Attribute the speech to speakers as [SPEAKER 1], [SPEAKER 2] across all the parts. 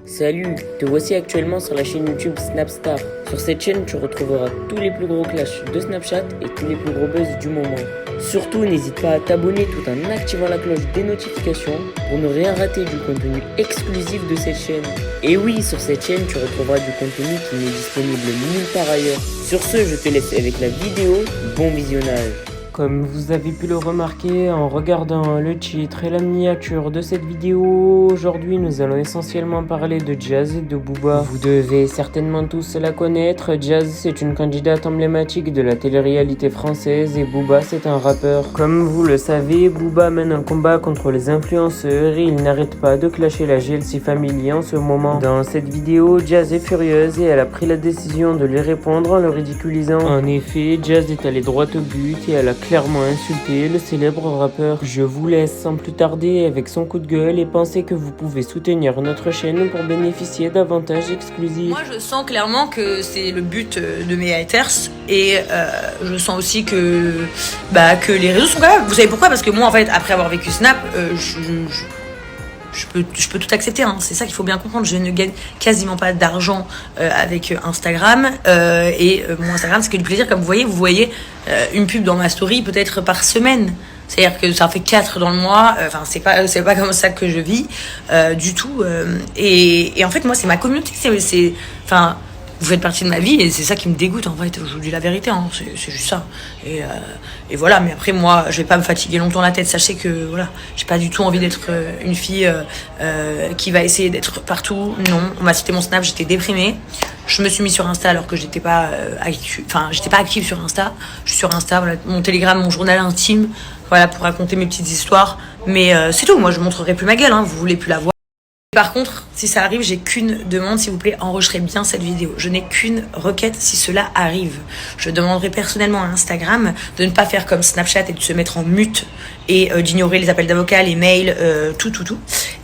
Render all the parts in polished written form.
[SPEAKER 1] Salut, te voici actuellement sur la chaîne YouTube Snapstar. Sur cette chaîne, tu retrouveras tous les plus gros clashs de Snapchat et tous les plus gros buzz du moment. Surtout, n'hésite pas à t'abonner tout en activant la cloche des notifications pour ne rien rater du contenu exclusif de cette chaîne. Et oui, sur cette chaîne, tu retrouveras du contenu qui n'est disponible nulle part ailleurs. Sur ce, je te laisse avec la vidéo. Bon visionnage. Comme vous avez pu le remarquer en regardant le titre et la miniature de cette vidéo, aujourd'hui nous allons essentiellement parler de Jazz et de Booba. Vous devez certainement tous la connaître. Jazz, c'est une candidate emblématique de la télé-réalité française et Booba, c'est un rappeur. Comme vous le savez, Booba mène un combat contre les influenceurs et il n'arrête pas de clasher la GLC Family en ce moment. Dans cette vidéo, Jazz est furieuse et elle a pris la décision de lui répondre en le ridiculisant. En effet, Jazz est allée droit au but et elle a clairement insulté le célèbre rappeur. Je vous laisse sans plus tarder avec son coup de gueule et pensez que vous pouvez soutenir notre chaîne pour bénéficier d'avantages exclusifs.
[SPEAKER 2] Moi je sens clairement que c'est le but de mes haters et je sens aussi que les réseaux sont quand même... Vous savez pourquoi? Parce que moi en fait après avoir vécu Snap, je peux tout accepter, hein. C'est ça qu'il faut bien comprendre. Je ne gagne quasiment pas d'argent avec Instagram et mon Instagram c'est que du plaisir. Comme vous voyez une pub dans ma story peut-être par semaine. C'est-à-dire que ça fait 4 dans le mois. Enfin c'est pas comme ça que je vis du tout. Et en fait moi c'est ma communauté. Enfin vous faites partie de ma vie et c'est ça qui me dégoûte en fait. Je vous dis la vérité, hein. C'est juste ça. Et voilà, mais après moi je vais pas me fatiguer longtemps la tête. Sachez que voilà, j'ai pas du tout envie d'être une fille qui va essayer d'être partout. Non, on m'a cité mon Snap, j'étais déprimée. Je me suis mis sur Insta alors que j'étais pas active sur Insta. Je suis sur Insta, voilà, mon Telegram, mon journal intime, voilà, pour raconter mes petites histoires. Mais c'est tout, moi je montrerai plus ma gueule, hein. Vous voulez plus la voir. Par contre, si ça arrive, j'ai qu'une demande, s'il vous plaît, enregistrez bien cette vidéo. Je n'ai qu'une requête si cela arrive. Je demanderai personnellement à Instagram de ne pas faire comme Snapchat et de se mettre en mute et d'ignorer les appels d'avocats, les mails, tout.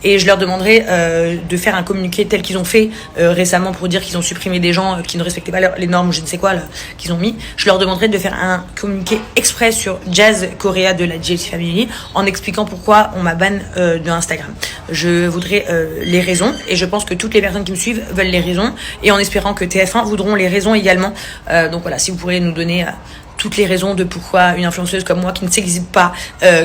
[SPEAKER 2] Et je leur demanderai de faire un communiqué tel qu'ils ont fait récemment pour dire qu'ils ont supprimé des gens qui ne respectaient pas les normes ou je ne sais quoi là, qu'ils ont mis. Je leur demanderai de faire un communiqué exprès sur Jazz Correa de la GLC Family en expliquant pourquoi on m'a ban de Instagram. Je voudrais les raisons et je pense que toutes les personnes qui me suivent veulent les raisons et en espérant que TF1 voudront les raisons également. Donc voilà, si vous pourrez nous donner toutes les raisons de pourquoi une influenceuse comme moi qui ne s'exhibe pas,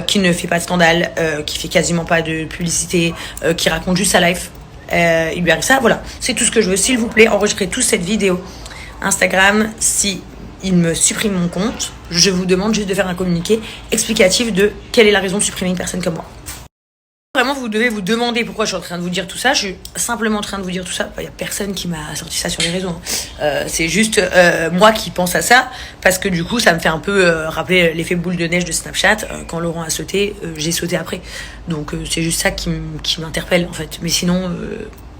[SPEAKER 2] qui ne fait pas de scandale, qui fait quasiment pas de publicité, qui raconte juste sa life, il lui arrive ça. Voilà, c'est tout ce que je veux. S'il vous plaît, enregistrez tous cette vidéo Instagram. Si il me supprime mon compte, je vous demande juste de faire un communiqué explicatif de quelle est la raison de supprimer une personne comme moi. Vraiment, vous devez vous demander pourquoi je suis en train de vous dire tout ça. Je suis simplement en train de vous dire tout ça. Il n'y a personne qui m'a sorti ça sur les réseaux. C'est juste moi qui pense à ça. Parce que du coup, ça me fait un peu rappeler l'effet boule de neige de Snapchat. Quand Laurent a sauté, j'ai sauté après. Donc c'est juste ça qui m'interpelle en fait. Mais sinon,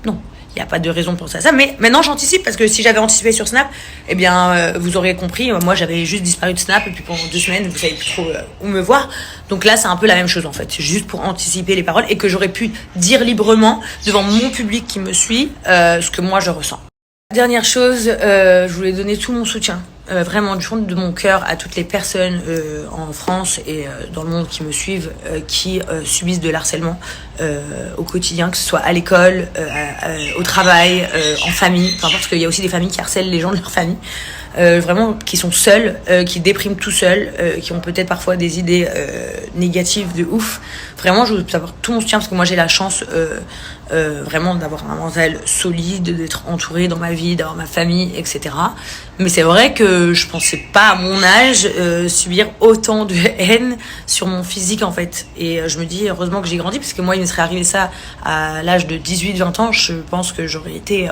[SPEAKER 2] non. Il n'y a pas de raison de penser à ça. Mais maintenant, j'anticipe parce que si j'avais anticipé sur Snap, eh bien, vous auriez compris. Moi, j'avais juste disparu de Snap et puis pendant 2 semaines, vous savez plus trop où me voir. Donc là, c'est un peu la même chose en fait. C'est juste pour anticiper les paroles et que j'aurais pu dire librement devant mon public qui me suit ce que moi je ressens. Dernière chose, je voulais donner tout mon soutien. Vraiment du fond de mon cœur à toutes les personnes en France et dans le monde qui me suivent qui subissent de l'harcèlement au quotidien, que ce soit à l'école, au travail, en famille, peu importe, parce qu'il y a aussi des familles qui harcèlent les gens de leur famille. Vraiment qui sont seuls, qui dépriment tout seuls, qui ont peut-être parfois des idées négatives de ouf. Vraiment, je veux savoir tout mon soutien parce que moi j'ai la chance vraiment d'avoir un mental solide, d'être entourée dans ma vie, d'avoir ma famille, etc. Mais c'est vrai que je pensais pas à mon âge subir autant de haine sur mon physique en fait. Et je me dis heureusement que j'ai grandi parce que moi il me serait arrivé ça à l'âge de 18-20 ans, je pense que j'aurais été...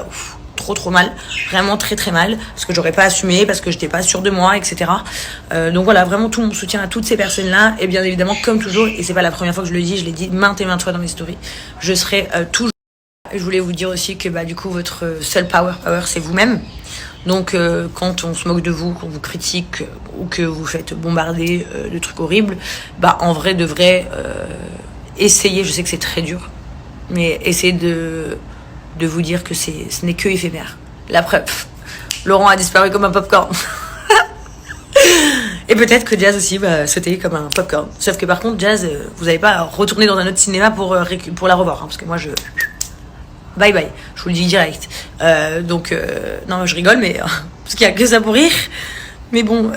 [SPEAKER 2] trop mal, vraiment très mal, parce que j'aurais pas assumé, parce que j'étais pas sûre de moi, etc. Donc voilà, vraiment tout mon soutien à toutes ces personnes-là, et bien évidemment, comme toujours, et c'est pas la première fois que je le dis, je l'ai dit maintes et maintes fois dans mes stories, je serai toujours... Je voulais vous dire aussi que du coup, votre seul power, c'est vous-même. Donc quand on se moque de vous, qu'on vous critique, ou que vous faites bombarder de trucs horribles, en vrai de vrai, essayez, je sais que c'est très dur, mais essayez de vous dire que ce n'est que éphémère. La preuve, Laurent a disparu comme un popcorn. Et peut-être que Jazz aussi va sauter comme un popcorn. Sauf que par contre, Jazz, vous n'allez pas retourner dans un autre cinéma pour la revoir. Hein, parce que moi, bye bye. Je vous le dis direct. Non, je rigole, mais parce qu'il y a que ça pour rire. Mais bon,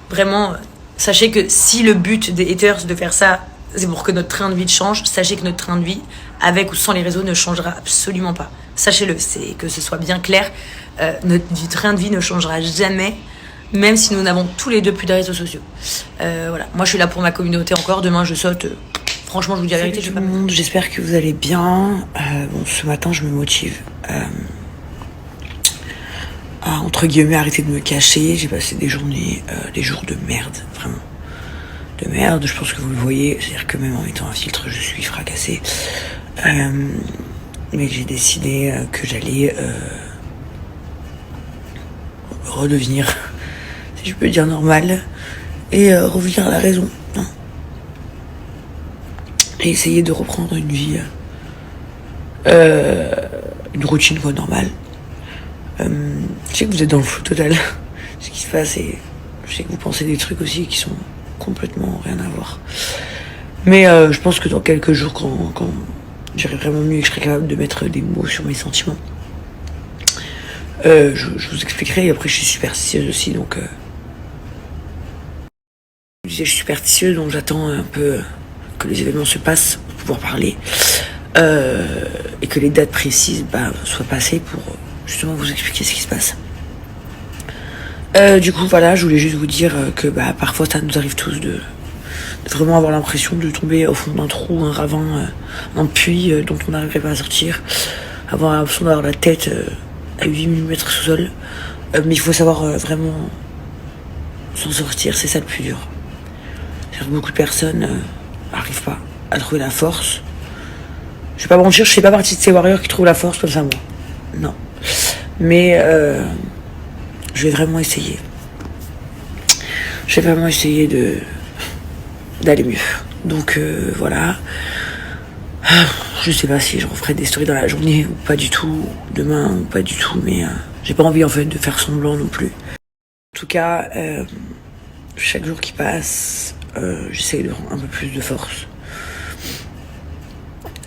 [SPEAKER 2] vraiment, sachez que si le but des haters de faire ça, c'est pour que notre train de vie change, sachez que notre train de vie, avec ou sans les réseaux, ne changera absolument pas. Sachez-le, c'est que ce soit bien clair. Notre train de vie ne changera jamais, même si nous n'avons tous les deux plus de réseaux sociaux. Voilà. Moi, je suis là pour ma communauté encore. Demain, je saute. Franchement, je vous dis la vérité.
[SPEAKER 3] Salut tout le monde, j'espère que vous allez bien. Ce matin, je me motive à, entre guillemets, arrêter de me cacher. J'ai passé des journées, des jours de merde, vraiment. De merde, je pense que vous le voyez. C'est-à-dire que même en mettant un filtre, je suis fracassée. Mais j'ai décidé que j'allais redevenir, si je peux dire, normal et revenir à la raison. Hein. Et essayer de reprendre une vie, une routine quoi, normale. Je sais que vous êtes dans le flou total, ce qui se passe, et je sais que vous pensez des trucs aussi qui sont complètement rien à voir. Mais je pense que dans quelques jours, quand j'irai vraiment mieux et que je serai capable de mettre des mots sur mes sentiments, je vous expliquerai. Et après, je suis superstitieuse aussi, donc je suis superstitieuse, donc j'attends un peu que les événements se passent pour pouvoir parler, et que les dates précises soient passées pour justement vous expliquer ce qui se passe. Du coup, voilà, je voulais juste vous dire que parfois ça nous arrive tous de vraiment avoir l'impression de tomber au fond d'un trou, un ravin, un puits dont on n'arriverait pas à sortir, avoir l'impression d'avoir la tête à 8000 mètres sous sol. Mais il faut savoir vraiment s'en sortir, c'est ça le plus dur. C'est-à-dire que beaucoup de personnes n'arrivent pas à trouver la force. Je vais pas mentir, je fais pas partie de ces warriors qui trouvent la force comme ça, moi. Non. Mais je vais vraiment essayer. Je vais vraiment essayer d'aller mieux. Donc voilà. Je sais pas si je referai des stories dans la journée ou pas du tout, demain ou pas du tout, mais j'ai pas envie en fait de faire semblant non plus. En tout cas, chaque jour qui passe, j'essaie de rendre un peu plus de force.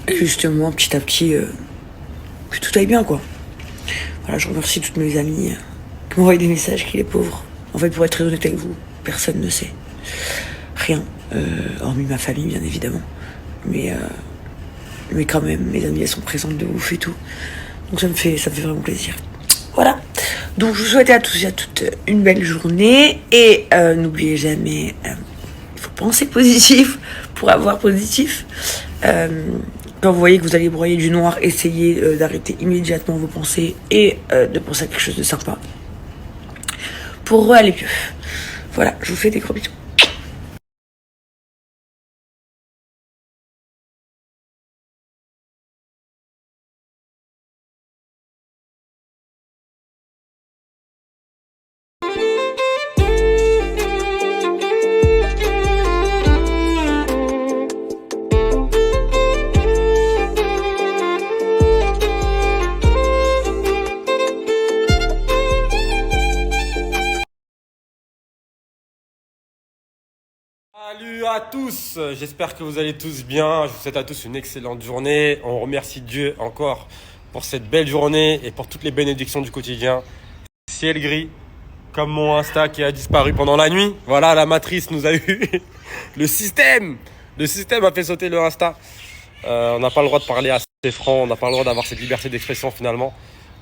[SPEAKER 3] Et justement, petit à petit, que tout aille bien quoi. Voilà, je remercie toutes mes amies qui m'envoient des messages, qui les pauvres. En fait, pour être très honnête avec vous, personne ne sait. Rien, hormis ma famille bien évidemment. Mais quand même, mes amies elles sont présentes de ouf et tout. Donc ça me fait vraiment plaisir. Voilà. Donc je vous souhaite à tous et à toutes une belle journée. Et n'oubliez jamais, il faut penser positif pour avoir positif. Quand vous voyez que vous allez broyer du noir, essayez d'arrêter immédiatement vos pensées et de penser à quelque chose de sympa pour aller mieux. Voilà, je vous fais des gros bisous.
[SPEAKER 4] Salut à tous, j'espère que vous allez tous bien, je vous souhaite à tous une excellente journée. On remercie Dieu encore pour cette belle journée et pour toutes les bénédictions du quotidien. Ciel gris, comme mon Insta qui a disparu pendant la nuit. Voilà, la matrice nous a eu. Le système a fait sauter le Insta. On n'a pas le droit de parler assez franc, on n'a pas le droit d'avoir cette liberté d'expression finalement.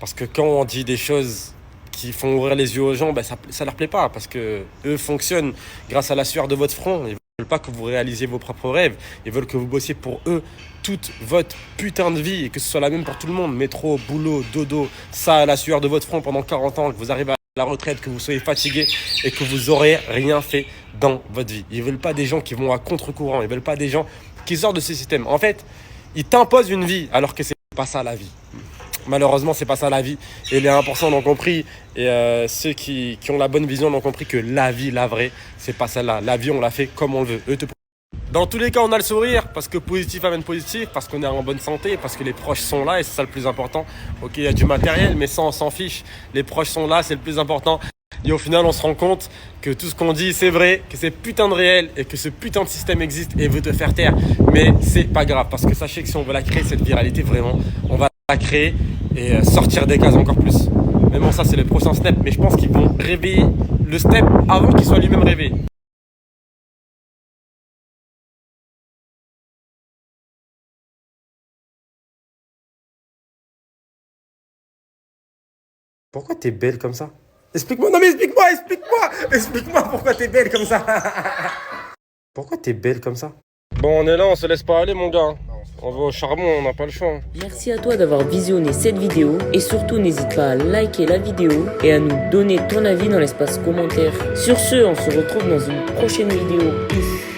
[SPEAKER 4] Parce que quand on dit des choses qui font ouvrir les yeux aux gens, ça leur plaît pas, parce que eux fonctionnent grâce à la sueur de votre front. Ils veulent pas que vous réalisiez vos propres rêves, ils veulent que vous bossiez pour eux toute votre putain de vie, et que ce soit la même pour tout le monde. Métro, boulot, dodo, ça, la sueur de votre front pendant 40 ans, que vous arrivez à la retraite, que vous soyez fatigué et que vous aurez rien fait dans votre vie. Ils veulent pas des gens qui vont à contre-courant, ils veulent pas des gens qui sortent de ce système. En fait, ils t'imposent une vie alors que c'est pas ça la vie. Malheureusement, c'est pas ça la vie. Et les 1% l'ont compris. Et ceux qui ont la bonne vision l'ont compris que la vie, la vraie, c'est pas celle-là. La vie, on la fait comme on le veut. Dans tous les cas, on a le sourire parce que positif amène positif, parce qu'on est en bonne santé, parce que les proches sont là et c'est ça le plus important. Ok, il y a du matériel, mais ça, on s'en fiche. Les proches sont là, c'est le plus important. Et au final, on se rend compte que tout ce qu'on dit, c'est vrai, que c'est putain de réel et que ce putain de système existe et veut te faire taire. Mais c'est pas grave, parce que sachez que si on veut la créer, cette viralité, vraiment, on va à créer et sortir des cases encore plus. Mais bon, ça c'est le prochain step, mais je pense qu'ils vont réveiller le step avant qu'il soit lui-même réveillé. Pourquoi t'es belle comme ça? Explique-moi, non mais explique-moi pourquoi t'es belle comme ça. Pourquoi t'es belle comme ça? Bon, on est là, on se laisse pas aller mon gars. On va au charbon, on n'a pas le choix.
[SPEAKER 1] Merci à toi d'avoir visionné cette vidéo et surtout n'hésite pas à liker la vidéo et à nous donner ton avis dans l'espace commentaire. Sur ce, on se retrouve dans une prochaine vidéo. Peace.